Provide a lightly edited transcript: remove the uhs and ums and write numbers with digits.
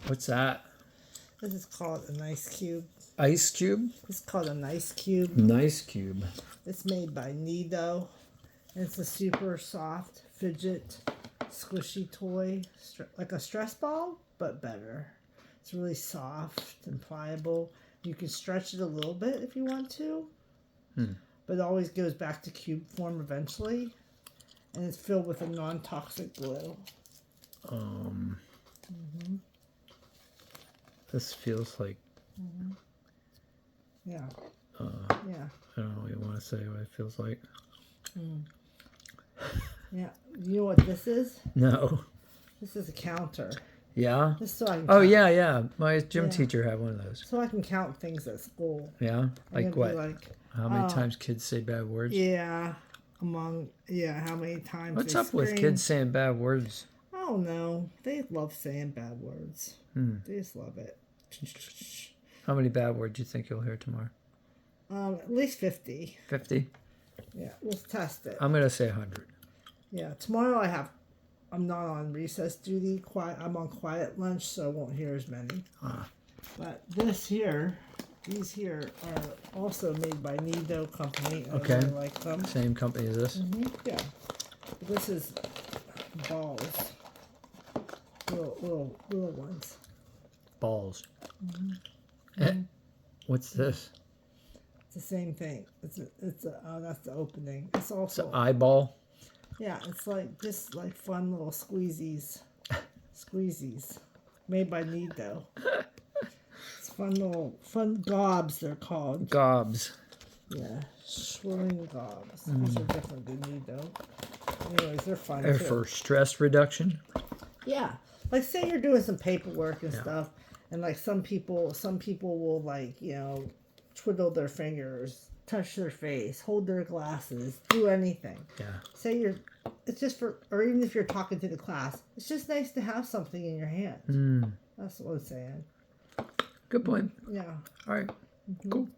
What's that? This is called an ice cube. Ice cube? It's called an ice cube. Nice cube. It's made by Nido. And it's a super soft fidget squishy toy. Like a stress ball, but better. It's really soft and pliable. You can stretch it a little bit if you want to. But it always goes back to cube form eventually. And it's filled with a non-toxic glue. This feels like... Yeah. Yeah. I don't know what you want to say what it feels like. Yeah. You know what this is? No. This is a counter. Yeah? This is so I can Oh, count. yeah. My gym teacher had one of those. So I can count things at school. Yeah? Like what? Like, How many times kids say bad words? yeah. How many times What's they up with scream. kids saying bad words? I don't know. They love saying bad words. They just love it. How many bad words do you think you'll hear tomorrow? At least 50. 50? Yeah, let's test it. I'm going to say 100. Yeah, tomorrow I'm not on recess duty. I'm on quiet lunch, so I won't hear as many. But these here are also made by Nido Company. I really like them. Same company as this? Yeah. But this is balls. Little ones. Balls. What's this? It's the same thing. That's the opening. It's also It's an eyeball? yeah. It's like just like fun little squeezies, made by Nido. It's fun gobs. They're called Gobs. yeah, swirling gobs. These are different than Nido. Anyways, they're fun They're too. for stress reduction? Yeah, like say you're doing some paperwork and stuff, and like some people will like twiddle their fingers, touch their face, hold their glasses, do anything. Yeah. Say it's just or even if you're talking to the class, it's just nice to have something in your hand. That's what I'm saying. Good point. Yeah. All right. Cool.